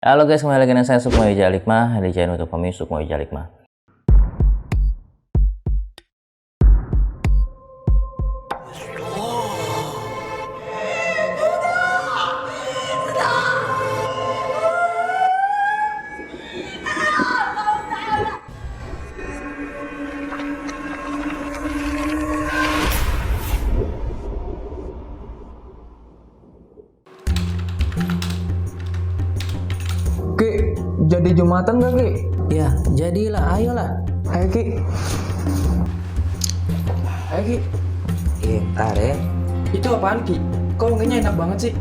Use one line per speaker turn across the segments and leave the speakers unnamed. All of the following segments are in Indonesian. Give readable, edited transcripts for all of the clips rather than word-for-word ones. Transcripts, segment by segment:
Halo guys, kembali lagi dengan saya Sukmo Wijaya Hikmah di channel YouTube kami Sukmo Wijaya Hikmah.
Ki, jadi Jumatan gak Ki?
Ya, jadilah, ayolah.
Ayo Ki. Ayo Ki.
Ntar ya.
Itu apaan Ki? Kok wanginya enak banget sih?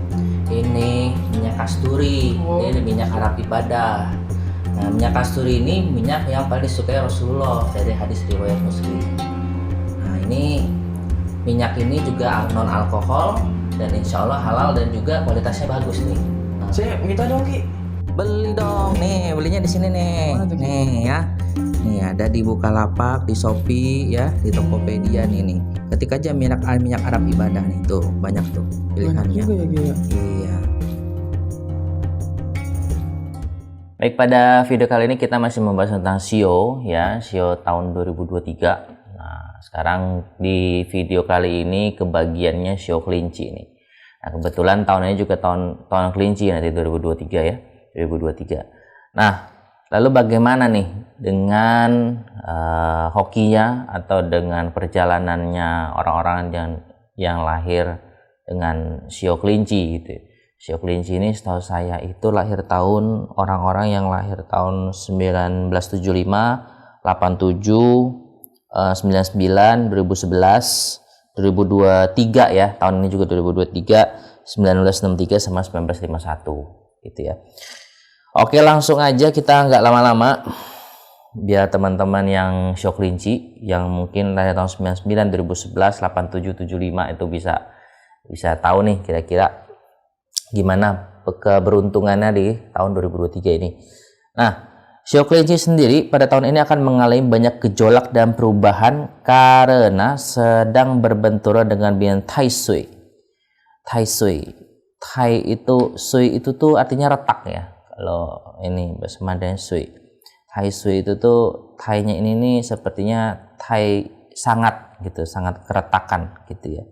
Ini minyak kasturi.
Oh.
Ini minyak Arab ibadah. Nah, minyak kasturi ini minyak yang paling disukai Rasulullah dari hadis riwayat Muslim. Nah, ini minyak ini juga non alkohol dan insya Allah halal dan juga kualitasnya bagus nih. Nah,
Saya minta dong Ki.
beli dong, nih belinya di sini nih.
Mana tuh, Ki?
Nih ya. Nih ada di Bukalapak, di Shopee ya, di Tokopedia nih. Ketik aja minyak Arab ibadah nih, tuh banyak tuh
Banyak
pilihannya.
juga ya Ki ya.
Iya.
Baik, pada video kali ini kita masih membahas tentang SEO ya, SEO tahun 2023. Nah, sekarang di video kali ini kebagiannya SEO kelinci nih. Nah, kebetulan tahun ini juga tahun kelinci nanti 2023 ya, 2023. Nah, lalu bagaimana nih dengan hokinya atau dengan perjalanannya orang-orang yang lahir dengan SEO kelinci gitu. SEO kelinci ini setahu saya itu lahir tahun orang-orang yang lahir tahun 1975, 87, 99, 2011, 2023 ya. Tahun ini juga 2023, 1963 sama 1951 gitu ya. Oke, langsung aja kita nggak lama-lama biar teman-teman yang SEO kelinci yang mungkin lahir tahun 99, 2011, 87, 75 itu bisa tahu nih kira-kira gimana keberuntungannya di tahun 2023 ini. Nah, SEO kelinci sendiri pada tahun ini akan mengalami banyak gejolak dan perubahan karena sedang berbenturan dengan bintang Tai Sui. Tai Sui. Tai itu, Sui itu tuh artinya retak ya. Kalau ini bahasa Mandarin Sui. Tai Sui itu tuh Tai-nya ini nih sepertinya Tai sangat gitu, sangat keretakan gitu ya.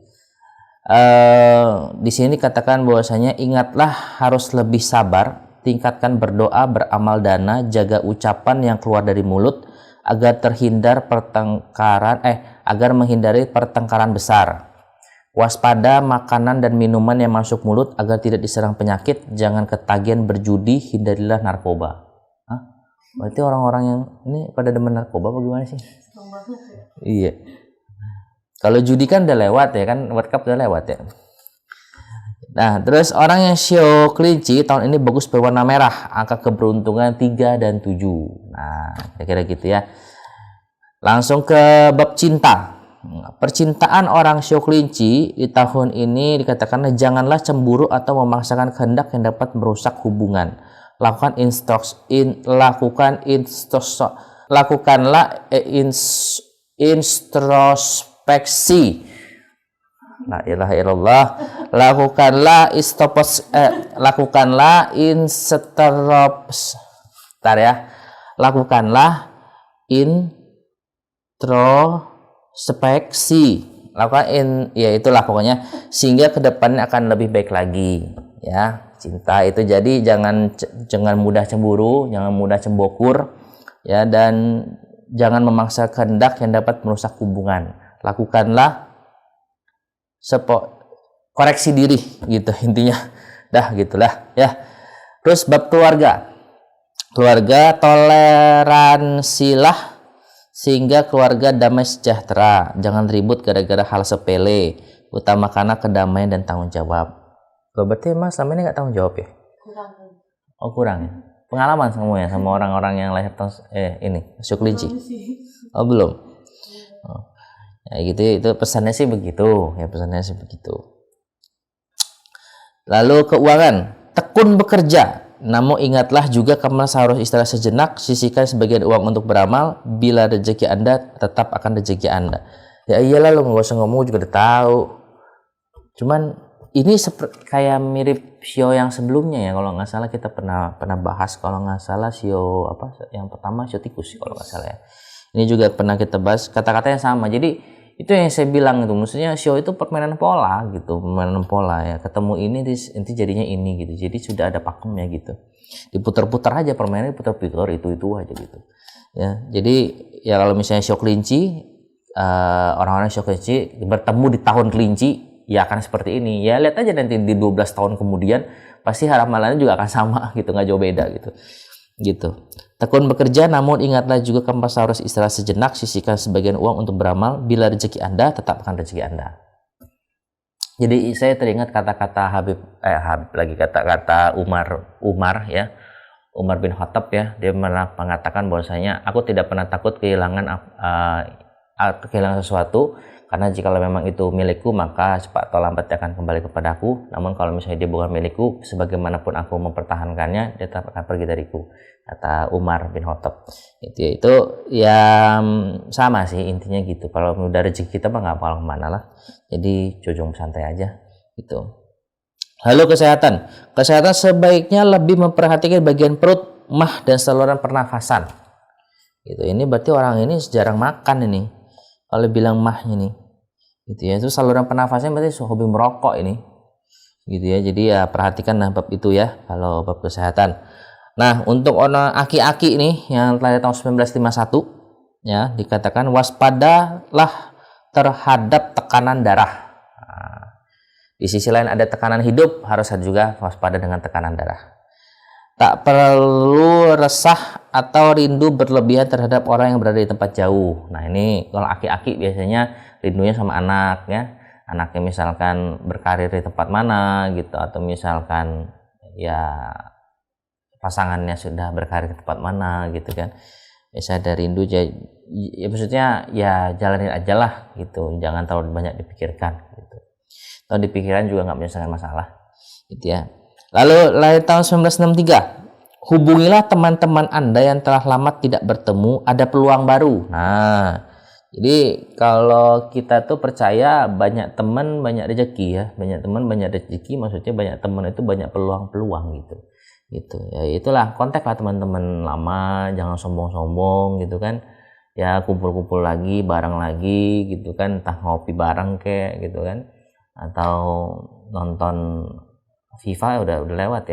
Di sini dikatakan bahwasanya ingatlah harus lebih sabar, tingkatkan berdoa, beramal dana, jaga ucapan yang keluar dari mulut agar menghindari pertengkaran besar. Waspada makanan dan minuman yang masuk mulut agar tidak diserang penyakit, jangan ketagihan berjudi, hindarilah narkoba. Hah? Berarti orang-orang yang ini pada demen narkoba bagaimana sih? Iya. Kalau judi kan udah lewat ya kan, World Cup udah lewat ya. Nah, terus orang yang SEO kelinci tahun ini bagus berwarna merah, angka keberuntungan 3 dan 7. Nah, kira-kira gitu ya. Langsung ke bab cinta. Percintaan orang SEO kelinci di tahun ini dikatakan janganlah cemburu atau memaksakan kehendak yang dapat merusak hubungan. Lakukanlah introspeksi. La ilaha illallah. Lakukanlah introspeksi. Ya itulah pokoknya sehingga kedepannya akan lebih baik lagi ya. Cinta itu jadi jangan mudah cemburu, jangan mudah cembokur ya, dan jangan memaksa kehendak yang dapat merusak hubungan. Lakukanlah koreksi diri gitu intinya. Dah gitulah ya. Terus bab keluarga. Keluarga toleransilah sehingga keluarga damai sejahtera. Jangan ribut gara-gara hal sepele. Utamakanlah kedamaian dan tanggung jawab. Berarti Mas selama ini nggak tanggung jawab ya?
Kurang.
Oh, kurang ya? Pengalaman semuanya sama orang-orang yang lahir tahun ini SEO kelinci. Oh, belum. Oh. Ya gitu, itu pesannya sih begitu. Lalu keuangan, tekun bekerja. Namun ingatlah juga kamu harus istirahat sejenak, sisihkan sebagian uang untuk beramal. Bila rezeki Anda, tetap akan rezeki Anda. Ya iyalah, lo nggak usah ngomong juga udah tahu. Cuman ini kayak mirip sio yang sebelumnya ya, kalau nggak salah kita pernah bahas, kalau nggak salah sio apa yang pertama, sio tikus kalau nggak salah ya. Ini juga pernah kita bahas, kata-katanya sama. Jadi itu yang saya bilang itu, maksudnya sio itu permainan pola gitu, permainan pola ya. Ketemu ini nanti jadinya ini gitu. Jadi sudah ada pakemnya gitu. Diputar-putar aja permainan, diputar-putar itu aja gitu. Ya, jadi ya kalau misalnya sio kelinci, orang-orang sio kelinci bertemu di tahun kelinci, ya akan seperti ini. Ya lihat aja nanti di 12 tahun kemudian pasti ramalannya juga akan sama gitu, nggak jauh beda gitu. Tekun bekerja, namun ingatlah juga kamu harus istirahat sejenak, sisihkan sebagian uang untuk beramal. Bila rezeki Anda, tetap akan rezeki Anda. Jadi saya teringat kata-kata Habib lagi kata-kata Umar ya, Umar bin Khattab ya, dia pernah mengatakan bahwasanya aku tidak pernah takut kehilangan sesuatu, karena jika memang itu milikku maka cepat atau lambat dia akan kembali kepadaku. Namun kalau misalnya dia bukan milikku, sebagaimanapun aku mempertahankannya, dia tetap akan pergi dariku, kata Umar bin Khattab. Itu ya sama sih intinya gitu. Kalau udah rezeki kita mah nggak bakal kemana lah. Jadi jujung santai aja gitu. Lalu kesehatan sebaiknya lebih memperhatikan bagian perut, mah dan saluran pernafasan. Gitu. Ini berarti orang ini jarang makan ini. Kalau bilang mahnya nih, gitu ya. Itu saluran pernafasannya berarti hobi merokok ini, gitu ya. Jadi ya perhatikan bab itu ya, kalau bab kesehatan. Nah, untuk orang aki-aki nih yang lahir tahun 1951, ya dikatakan waspadalah terhadap tekanan darah. Di sisi lain ada tekanan hidup, harus juga waspada dengan tekanan darah. Tak perlu resah atau rindu berlebihan terhadap orang yang berada di tempat jauh. Nah ini kalau aki-aki biasanya rindunya sama anak ya. Anaknya misalkan berkarir di tempat mana gitu, atau misalkan ya pasangannya sudah berkarir di tempat mana gitu kan. Bisa ada rindu ya maksudnya ya jalanin aja lah gitu. Jangan terlalu banyak dipikirkan gitu. Kalau dipikiran juga nggak menyelesaikan masalah gitu ya. Lalu lahir tahun 1963, hubungilah teman-teman Anda yang telah lama tidak bertemu, ada peluang baru. Nah, jadi kalau kita tuh percaya banyak teman banyak rezeki ya, banyak teman banyak rezeki, maksudnya banyak teman itu banyak peluang-peluang gitu. Ya itulah, kontak lah teman-teman lama, jangan sombong-sombong gitu kan. Ya kumpul-kumpul lagi, bareng lagi gitu kan, entah ngopi bareng kayak gitu kan, atau nonton FIFA udah lewat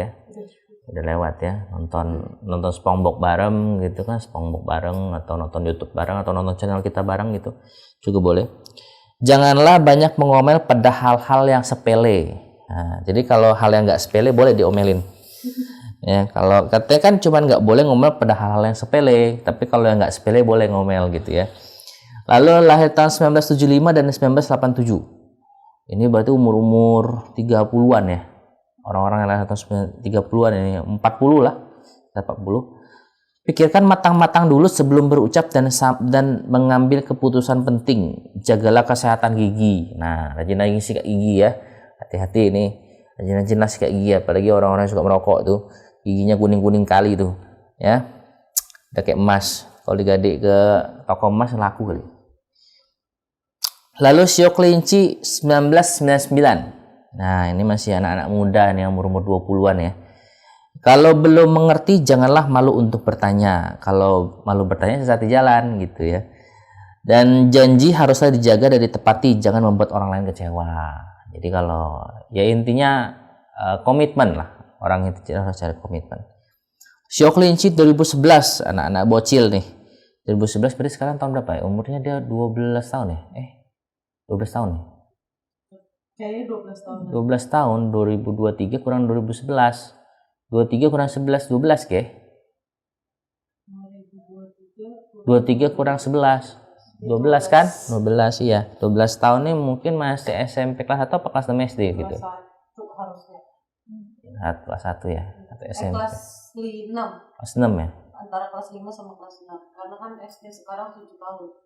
ya, nonton SpongeBob bareng gitu kan, SpongeBob bareng, atau nonton YouTube bareng, atau nonton channel kita bareng gitu juga boleh. Janganlah banyak mengomel pada hal-hal yang sepele. Nah, jadi kalau hal yang nggak sepele boleh diomelin ya. Kalau katanya kan cuman nggak boleh ngomel pada hal-hal yang sepele, tapi kalau yang nggak sepele boleh ngomel gitu ya. Lalu lahir tahun 1975 dan 1987, ini berarti umur 30-an ya. Orang-orang yang lahir tahun 30-an ini, 40 lah, 40. Pikirkan matang-matang dulu sebelum berucap dan mengambil keputusan penting. Jagalah kesehatan gigi. Nah, rajin-rajin sikat gigi ya. Hati-hati ini, rajin-rajin sikat gigi, apalagi orang-orang yang suka merokok tuh, giginya kuning-kuning kali tuh, ya. Udah kayak emas. Kalau digadik ke toko emas laku kali. Lalu sio kelinci 1999. Nah, ini masih anak-anak muda nih, umur 20-an ya. Kalau belum mengerti, janganlah malu untuk bertanya. Kalau malu bertanya, sesat di jalan gitu ya. Dan janji haruslah dijaga dan ditepati, jangan membuat orang lain kecewa. Jadi kalau ya intinya komitmen lah. Orang itu harus cari komitmen. Sio kelinci 2011, anak-anak bocil nih. 2011 berarti sekarang tahun berapa ya? Umurnya dia 12 tahun ya? 12 tahun ya?
Kayaknya 12 tahun.
12 tahun, 2023 kurang 2011. 23 kurang 11, 12 ke? 23 kurang 11. 12 kan? 12 iya. 12 tahun ini mungkin masih SMP kelas 1 atau kelas 6 SD gitu?
Kelas 1 harusnya.
Kelas 1 ya? Atau SMP?
Kelas 6.
Kelas 6 ya?
Antara kelas 5 sama kelas 6. Karena kan SD sekarang 7 tahun.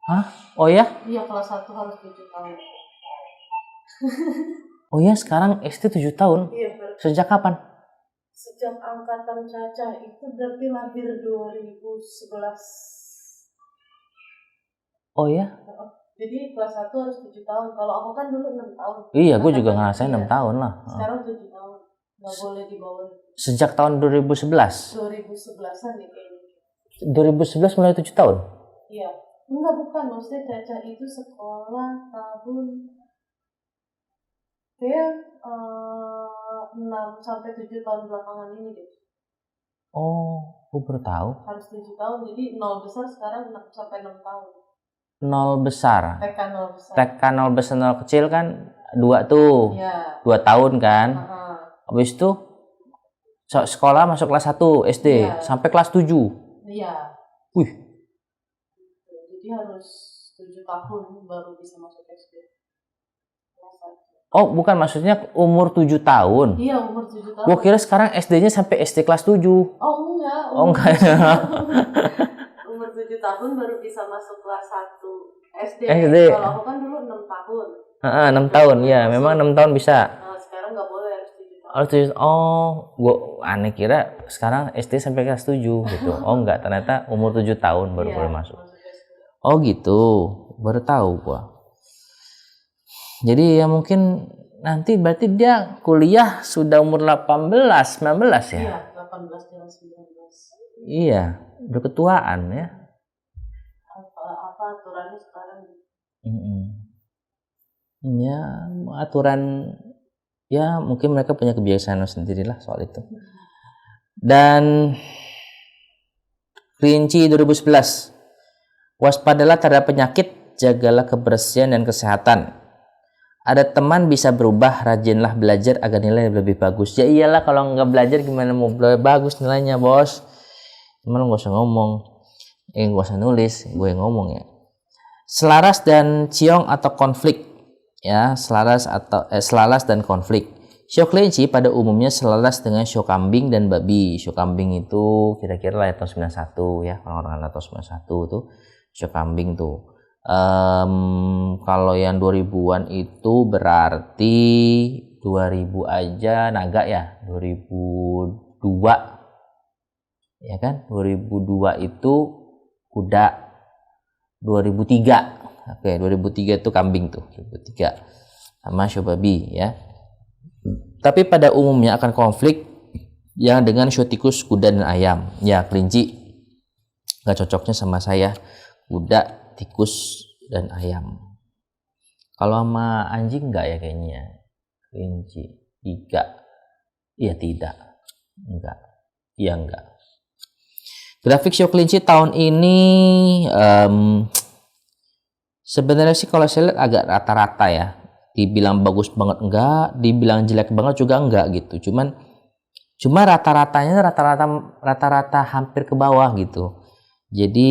Hah? Oh ya?
Iya, kelas 1 harus 7 tahun.
Oh ya, sekarang SD 7 tahun?
Iya,
Sejak kapan?
sejak angkatan Caca itu berarti lahir 2011.
Oh ya?
Jadi kelas 1 harus 7 tahun. Kalau aku kan dulu 6 tahun.
Iya, gue juga
Angkatan
ngerasain 6
iya.
tahun lah.
Sekarang 7 tahun. Nggak boleh di bawah
Sejak tahun 2011.
2011-an nih kayaknya.
2011 mulai 7 tahun.
Iya. Enggak, bukan. Maksudnya Caca itu sekolah tahun kayak 6 sampai 7 tahun belakangan ini deh.
Oh, gue baru tahu.
Harus 7 tahun. Jadi 0 besar sekarang 6 sampai 6 tahun.
0 besar.
TK 0 besar.
TK 0 besar 0 kecil kan 2 tuh.
Iya.
2 tahun kan.
Heeh.
Habis itu sekolah masuk kelas 1 SD
Iya.
sampai kelas 7.
Iya.
Wih,
Jadi harus 7 tahun baru bisa masuk SD. Kelas 1.
oh bukan, maksudnya umur 7 tahun.
Iya, umur 7 tahun.
Gua kira sekarang SD-nya sampai SD kelas 7.
Oh enggak.
Oh, enggak ya.
Umur 7 tahun baru bisa masuk kelas 1 SD.
SD.
Kalau aku kan dulu 6 tahun.
Heeh, 6 tahun ya, memang 6 tahun bisa.
Nah, sekarang nggak boleh, harus 7 tahun.
Oh, gua aneh kira sekarang SD sampai kelas 7 gitu. Oh enggak, ternyata umur 7 tahun baru
Iya,
boleh masuk.
SD.
Oh gitu, baru tahu gua. Jadi ya mungkin nanti berarti dia kuliah sudah umur 18, 19 ya?
Iya, 18 dan 19.
Iya, udah ketuaan ya.
Apa aturannya sekarang?
Ya, aturan ya mungkin mereka punya kebiasaan sendirilah soal itu. Dan Kelinci 2011. Waspadalah terhadap penyakit, jagalah kebersihan dan kesehatan. Ada teman bisa berubah, rajinlah belajar agar nilai lebih bagus. Ya iyalah, kalau nggak belajar gimana mau bagus nilainya, bos. Cuman nggak usah ngomong, nggak usah nulis, gue yang ngomong ya. Selaras dan ciong atau konflik, ya selaras dan konflik. Sio kelinci pada umumnya selaras dengan sio kambing dan babi. Sio kambing itu kira-kira lahir tahun 91 ya, orang-orang tahun 91 tuh sio kambing tuh. Kalau yang 2000-an itu berarti 2000 aja naga ya, 2002 ya kan, 2002 itu kuda, 2003 oke 2003 itu kambing tuh, 2003 sama sio babi ya. Tapi pada umumnya akan konflik yang dengan sio tikus, kuda dan ayam. Ya kelinci nggak cocoknya sama saya, kuda, tikus dan ayam. Kalau sama anjing enggak ya kayaknya. Kelinci 3. Iya tidak. Enggak. Iya enggak. Grafik sio kelinci tahun ini sebenarnya sih kalau saya lihat agak rata-rata ya. Dibilang bagus banget enggak, dibilang jelek banget juga enggak gitu. Cuma rata-ratanya rata-rata hampir ke bawah gitu. Jadi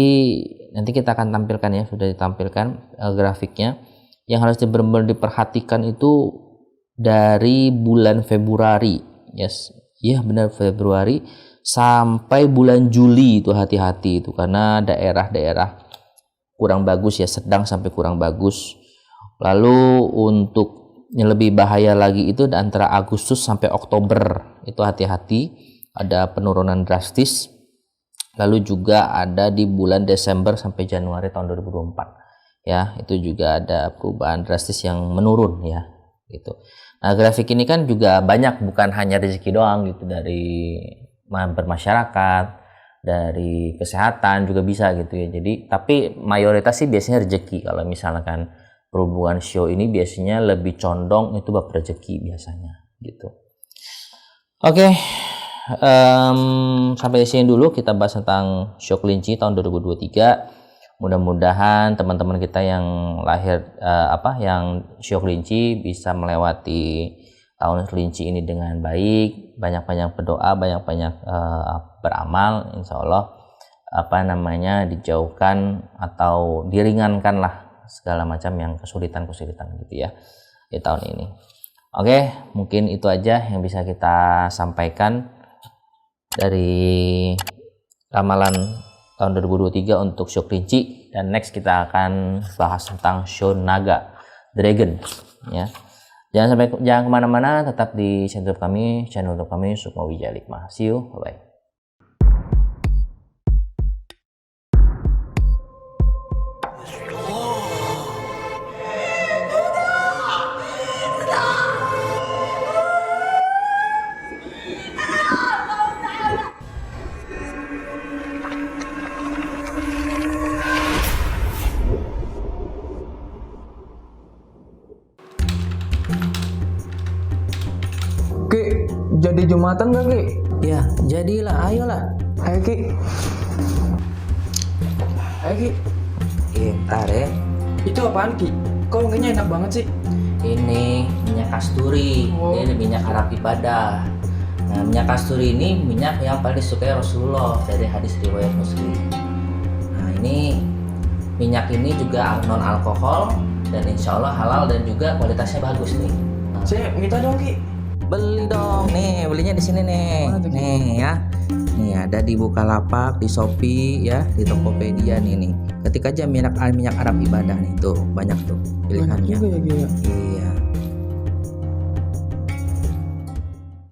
nanti kita akan tampilkan ya, sudah ditampilkan grafiknya. Yang harus benar-benar diperhatikan itu dari bulan Februari, yes, ya benar Februari sampai bulan Juli itu hati-hati itu karena daerah-daerah kurang bagus ya, sedang sampai kurang bagus. Lalu untuk yang lebih bahaya lagi itu antara Agustus sampai Oktober itu hati-hati, ada penurunan drastis. Lalu juga ada di bulan Desember sampai Januari tahun 2024 ya, itu juga ada perubahan drastis yang menurun ya gitu. Nah grafik ini kan juga banyak, bukan hanya rezeki doang gitu, dari bermasyarakat, dari kesehatan juga bisa gitu ya. Jadi tapi mayoritas sih biasanya rezeki. Kalau misalkan perhubungan show ini biasanya lebih condong itu bab rezeki biasanya gitu. Oke. Sampai di sini dulu kita bahas tentang sio kelinci tahun 2023. Mudah-mudahan teman-teman kita yang lahir yang sio kelinci bisa melewati tahun kelinci ini dengan baik, banyak-banyak berdoa, banyak-banyak beramal, insya Allah dijauhkan atau diringankan lah segala macam yang kesulitan gitu ya di tahun ini. Oke, mungkin itu aja yang bisa kita sampaikan dari ramalan tahun 2023 untuk sio kelinci, dan next kita akan bahas tentang sio naga, dragon ya. Jangan kemana-mana, tetap di channel kami Sukma Wijaya Hikmah. See you, bye.
Jumatan gak Ki?
Ya, jadilah, ayolah.
Ayo Ki. Ayo Ki.
Ntar ya.
Itu apaan Ki? Kok wanginya enak banget sih?
Ini minyak kasturi.
Oh.
Ini minyak Arab ibadah. Nah, minyak kasturi ini minyak yang paling disukai Rasulullah dari hadis riwayat Muslim. Nah, ini minyak ini juga non alkohol dan insya Allah halal dan juga kualitasnya bagus nih. Nah,
Saya minta dong Ki.
beli dong nih, belinya di sini nih.
Mana tuh, Ki?
Nih ya. Nih ada di Bukalapak, di Shopee ya, di Tokopedia nih. Ketik aja minyak Arab ibadah nih tuh, banyak tuh
Banyak
pilihannya.
juga ya Ki ya.
Iya.